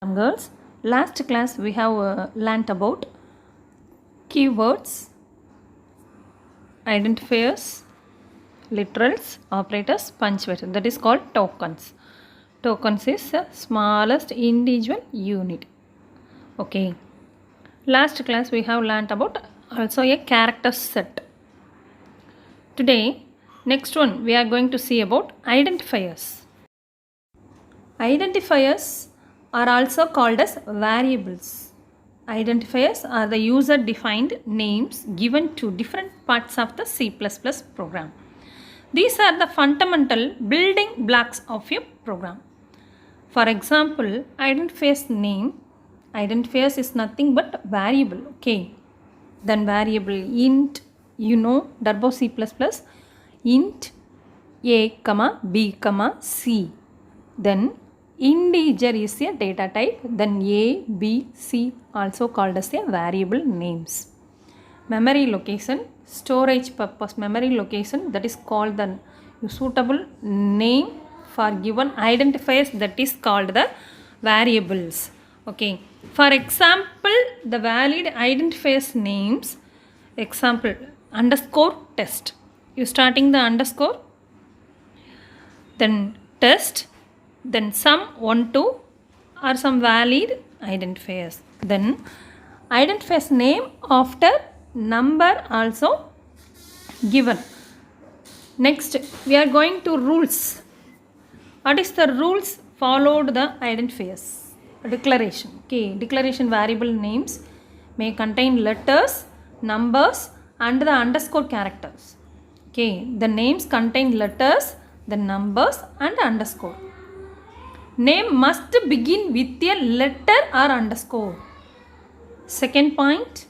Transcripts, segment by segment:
Girls, last class we have learnt about keywords, identifiers, literals, operators, punctuation. That is called tokens. Tokens is the smallest individual unit. Okay. Last class we have learnt about also a character set. Today, next one we are going to see about identifiers. Identifiers are also called as variables. Identifiers are the user-defined names given to different parts of the C++ program. These are the fundamental building blocks of your program. For example, identifiers name. Identifiers is nothing but variable. Okay. Then variable int, Turbo C++, int a, b, c. Then integer is a data type, then a, b, c also called as a variable names. Memory location, storage purpose memory location, that is called the suitable name for given identifiers, that is called the variables. Okay. For example, the valid identifiers names, example underscore test. You starting the underscore, then test, then sum 1 2 are some valid identifiers. Then identifiers name after number also given. Next we are going to rules. What is the rules followed the identifiers? Declaration. Okay, declaration variable names may contain letters, numbers and the underscore characters. Okay, the names contain letters, the numbers and underscore. Name must begin with a letter or underscore. Second point,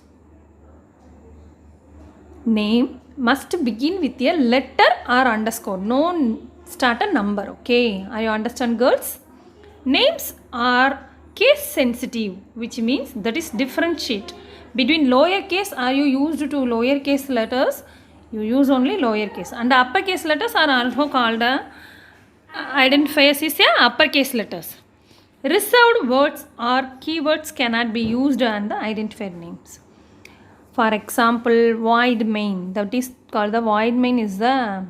name must begin with a letter or underscore. No start a number. Okay, are you understand, girls? Names are case sensitive, which means that is differentiate between lowercase. Are you used to lowercase letters? You use only lowercase, and uppercase letters are also called identifiers is a uppercase letters. Reserved words or keywords cannot be used on the identifier names. For example, void main, that is called the void main is the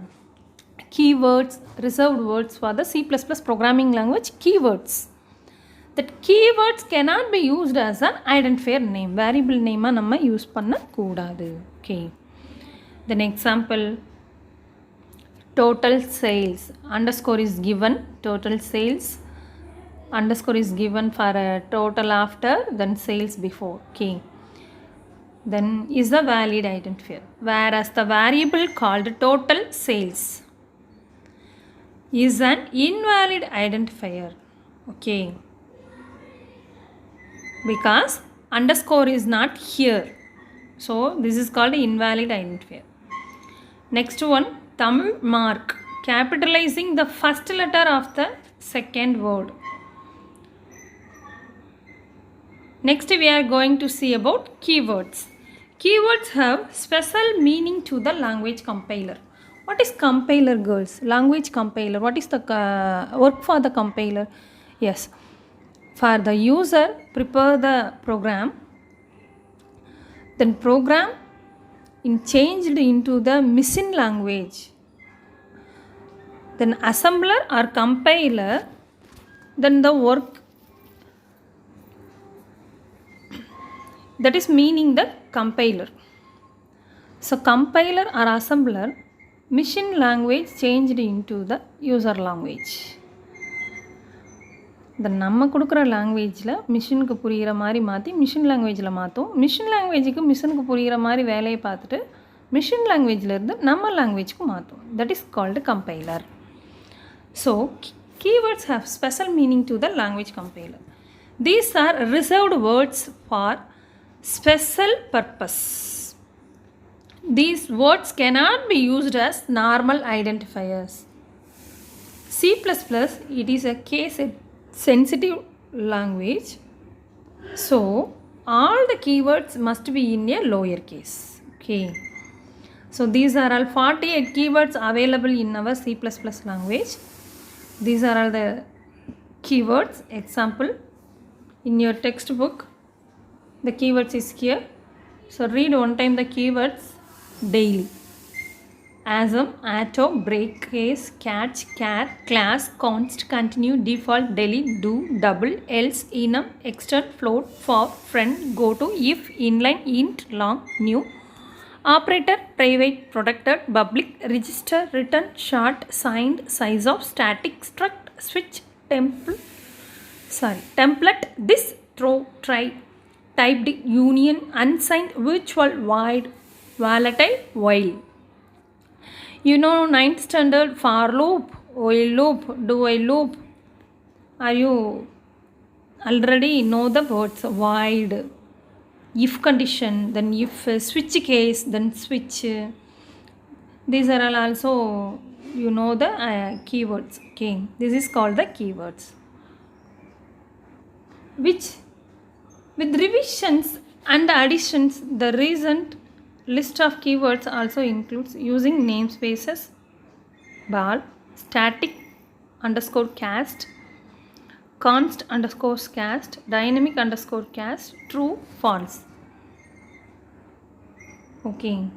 keywords, reserved words for the C++ programming language keywords. That keywords cannot be used as an identifier name. Variable name நம்ம use பண்ண கூடாது. Okay. Then example, total sales, underscore is given, total sales, underscore is given for a total after, then sales before. Okay. Then is the valid identifier. Whereas the variable called total sales is an invalid identifier. Okay. Because underscore is not here. So this is called invalid identifier. Next one, Tamil mark, capitalizing the first letter of the second word. Next we are going to see about keywords. Keywords have special meaning to the language compiler. What is compiler, girls? Language compiler. What is the work for the compiler? Yes. For the user prepare the program, then program changed into the machine language, then assembler or compiler, then the work, that is meaning the compiler. So compiler or assembler machine language changed into the user language. இந்த நம்ம கொடுக்குற லாங்குவேஜில் மிஷினுக்கு புரிகிற மாதிரி மாற்றி machine லாங்குவேஜில் மாற்றும், மிஷின் லாங்குவேஜுக்கு மிஷினுக்கு புரிகிற மாதிரி வேலையை பார்த்துட்டு மிஷின் லாங்குவேஜிலேருந்து நம்ம லாங்குவேஜுக்கு மாற்றும். That is called compiler. So keywords have special meaning to the language compiler. These are reserved words for special purpose. These words cannot be used as normal identifiers. C++, it is a case sensitive language, so all the keywords must be in a lower case. Okay, so these are all 48 keywords available in our C++ language. These are all the keywords. Example, In your textbook, the keywords is here. So read one time the keywords daily. Asm, auto, break, case, catch, care, class, const, continue, default, delete, do, double, else, enum, extern, float, for, friend, go to, if, inline, int, long, new, operator, private, protected, public, register, return, short, signed, size of, static, struct, switch, template, this, throw, try, typed, union, unsigned, virtual, void, volatile, while. You know 9th standard for loop, while loop, do while loop. Are you already know the words void, if condition, then if, switch case, then switch. These are all also you know the keywords. Okay, this is called the keywords. Which with revisions and additions, the recent list of keywords also includes using namespaces, bal, static underscore cast, const underscore cast, dynamic underscore cast, true, false. Okay,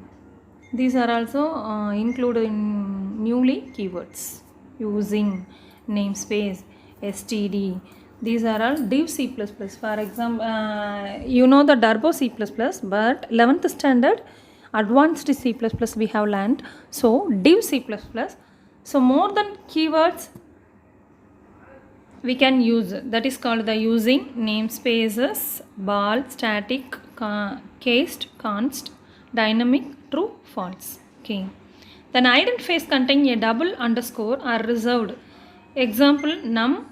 these are also included in newly keywords using namespace, std. These are all div C++. For example, you know the Turbo C++, but 11th standard advanced C++ we have learned. So div C++. So more than keywords we can use. That is called the using namespaces, bal, static, cast, const, dynamic, true, false. Okay. Then identifiers contain a double underscore are reserved. Example num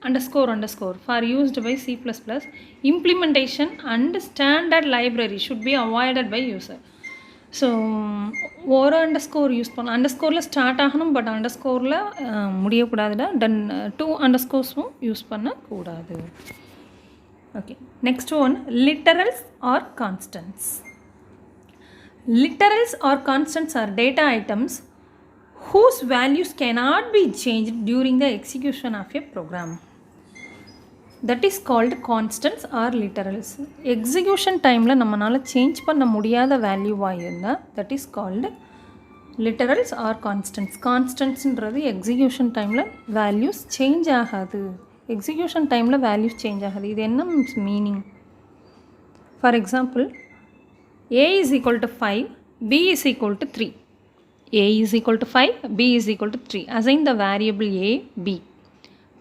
underscore for used by C++. Implementation and standard library should be avoided by user. So ஒரு underscore use பண்ண அண்டர்ஸ்கோரில் start ஆகணும், but அண்டர்ஸ்கோரில் முடியக்கூடாதுடா. Then 2 அண்டர்ஸ்கோர்ஸும் use பண்ணக்கூடாது. Okay, next one literals or constants. Literals or constants are data items whose values cannot be changed during the execution of a program. That is called constants or literals. Execution time la nammanaala change panna mudiyadha value irundha, that is called literals or constants. Constants ன்றது execution time la values change ஆகாது. Execution time la values change ஆகாது. இது என்ன meaning? For example, a is equal to 5, b is equal to 3. a is equal to 5, b is equal to 3. Assign the variable a, b.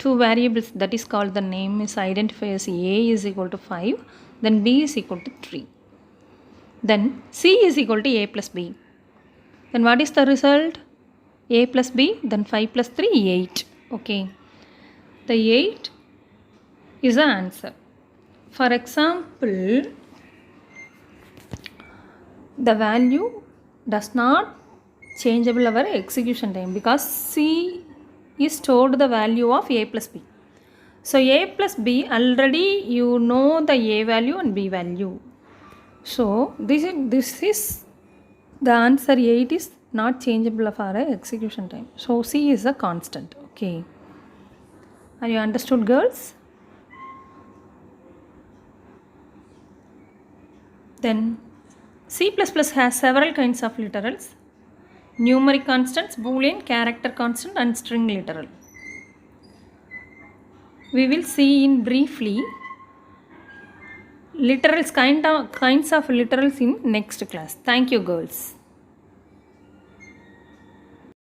Two variables, that is called the name is identifiers. A is equal to 5, then b is equal to 3. Then c is equal to a plus b. Then what is the result? A plus b, then 5 plus 3, 8. Okay. The 8 is the answer. For example, the value does not changeable our execution time because c is stored the value of a plus b. So a plus b already you know the a value and b value. So this is the answer. 8 is not changeable for our execution time. So c is a constant. Okay. Are you understood, girls? Then C++ has several kinds of literals: numeric constants, boolean, character constant, and string literal. We will see in briefly literals, kinds of literals in next class. Thank you, girls.